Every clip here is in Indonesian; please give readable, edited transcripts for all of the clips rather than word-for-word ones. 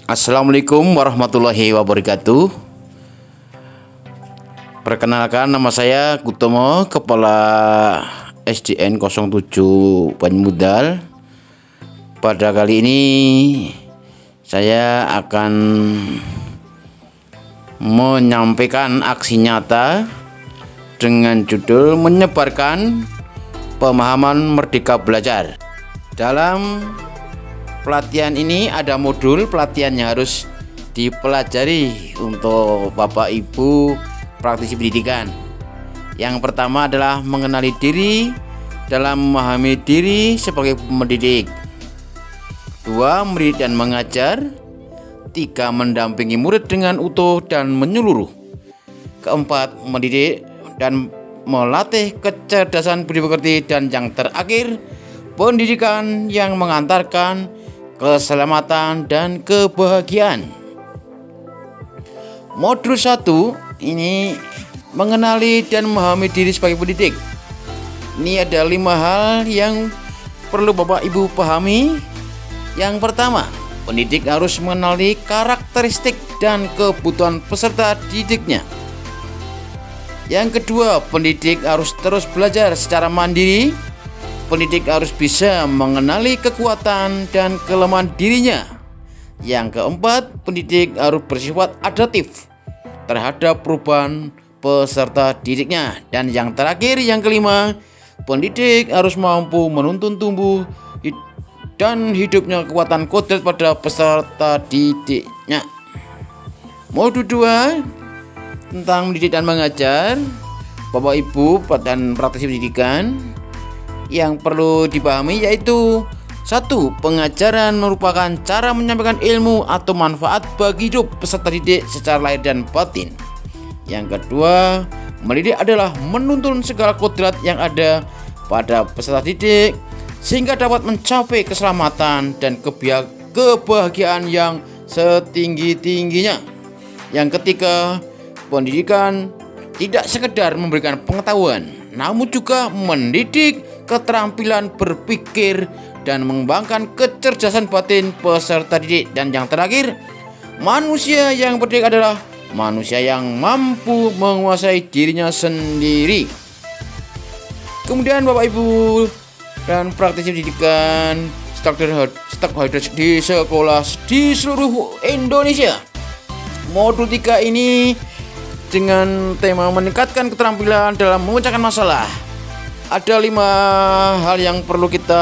Assalamualaikum warahmatullahi wabarakatuh. Perkenalkan, nama saya Kutomo, Kepala SDN 07 Banyumudal. Pada kali ini saya akan menyampaikan aksi nyata dengan judul menyebarkan pemahaman merdeka belajar. Dalam pelatihan ini ada modul pelatihan yang harus dipelajari untuk Bapak Ibu praktisi pendidikan. Yang pertama adalah mengenali diri dalam memahami diri sebagai pendidik. 2. Mendidik dan mengajar. 3. Mendampingi murid dengan utuh dan menyeluruh. 4. Mendidik dan melatih kecerdasan budi pekerti. Dan yang terakhir, pendidikan yang mengantarkan keselamatan dan kebahagiaan. Modul 1 ini mengenali dan memahami diri sebagai pendidik. Ini ada 5 hal yang perlu Bapak Ibu pahami. Yang pertama, pendidik harus mengenali karakteristik dan kebutuhan peserta didiknya. Yang kedua, pendidik harus terus belajar secara mandiri. Pendidik harus bisa mengenali kekuatan dan kelemahan dirinya. Yang keempat, pendidik harus bersifat adaptif terhadap perubahan peserta didiknya. Dan yang terakhir, yang kelima, pendidik harus mampu menuntun tumbuh dan hidupnya kekuatan kodrat pada peserta didiknya. Modul 2 tentang mendidik dan mengajar. Bapak Ibu dan praktisi pendidikan, yang perlu dipahami yaitu 1. Pengajaran merupakan cara menyampaikan ilmu atau manfaat bagi hidup peserta didik secara lahir dan batin. Yang kedua, mendidik adalah menuntun segala kodrat yang ada pada peserta didik sehingga dapat mencapai keselamatan dan kebahagiaan yang setinggi-tingginya. Yang ketiga, pendidikan tidak sekedar memberikan pengetahuan, namun juga mendidik keterampilan berpikir dan mengembangkan kecerdasan batin peserta didik. Dan yang terakhir, manusia yang berdidik adalah manusia yang mampu menguasai dirinya sendiri. Kemudian Bapak Ibu dan praktisi pendidikan stakeholders di sekolah di seluruh Indonesia, modul 3 ini dengan tema meningkatkan keterampilan dalam memecahkan masalah. Ada 5 hal yang perlu kita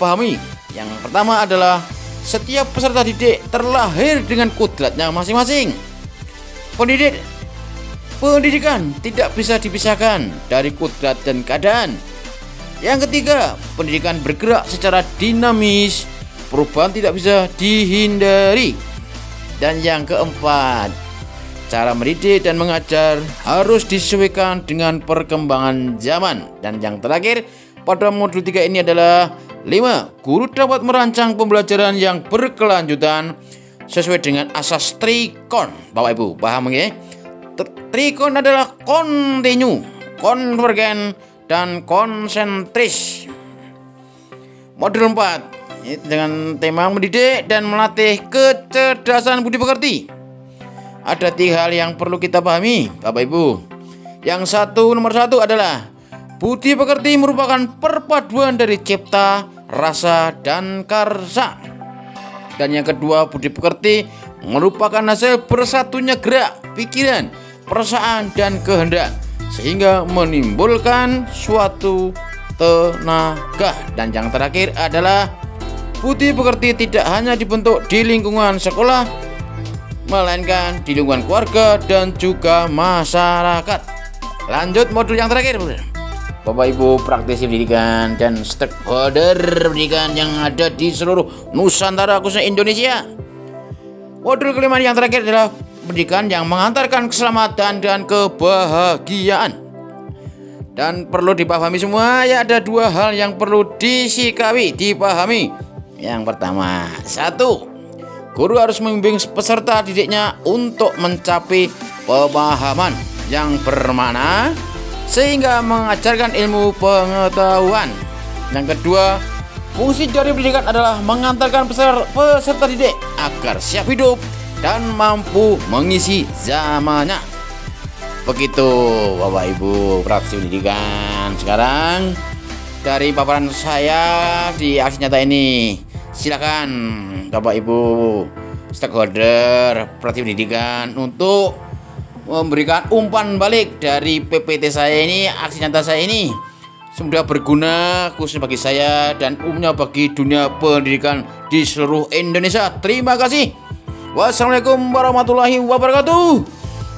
pahami. Yang pertama adalah setiap peserta didik terlahir dengan kodratnya masing-masing. Pendidikan tidak bisa dipisahkan dari kodrat dan keadaan. Yang ketiga, pendidikan bergerak secara dinamis, perubahan tidak bisa dihindari. Dan yang keempat, cara mendidik dan mengajar harus disesuaikan dengan perkembangan zaman. Dan yang terakhir pada modul 3 ini adalah 5. Guru dapat merancang pembelajaran yang berkelanjutan sesuai dengan asas trikon. Bapak Ibu paham ya? Trikon adalah kontinu, konvergen, dan konsentris. Modul 4 dengan tema mendidik dan melatih kecerdasan budi pekerti. Ada 3 hal yang perlu kita pahami, Bapak Ibu. Yang nomor satu adalah budi pekerti merupakan perpaduan dari cipta, rasa, dan karsa. Dan yang kedua, budi pekerti merupakan hasil bersatunya gerak, pikiran, perasaan, dan kehendak sehingga menimbulkan suatu tenaga. Dan yang terakhir adalah budi pekerti tidak hanya dibentuk di lingkungan sekolah, melainkan di lingkungan keluarga dan juga masyarakat. Lanjut modul yang terakhir, Bapak Ibu praktisi pendidikan dan stakeholder pendidikan yang ada di seluruh Nusantara khususnya Indonesia. Modul kelima yang terakhir adalah pendidikan yang mengantarkan keselamatan dan kebahagiaan. Dan perlu dipahami semua, ya ada 2 hal yang perlu dipahami. Yang pertama, 1. Guru harus membimbing peserta didiknya untuk mencapai pemahaman yang bermakna sehingga mengajarkan ilmu pengetahuan. Yang kedua, Fungsi dari pendidikan adalah mengantarkan peserta didik agar siap hidup dan mampu mengisi zamannya. Begitu Bapak Ibu praktisi pendidikan. Sekarang dari paparan saya di aksi nyata ini, silakan Bapak Ibu stakeholder praktisi pendidikan untuk memberikan umpan balik dari PPT saya ini, aksi nyata saya ini. Semoga berguna khususnya bagi saya dan umumnya bagi dunia pendidikan di seluruh Indonesia. Terima kasih. Wassalamualaikum warahmatullahi wabarakatuh.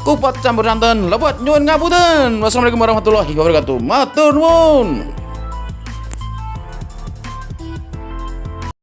Kupat campur santen, lebat nyuwun ngapunten. Wassalamualaikum warahmatullahi wabarakatuh. Matur nuwun.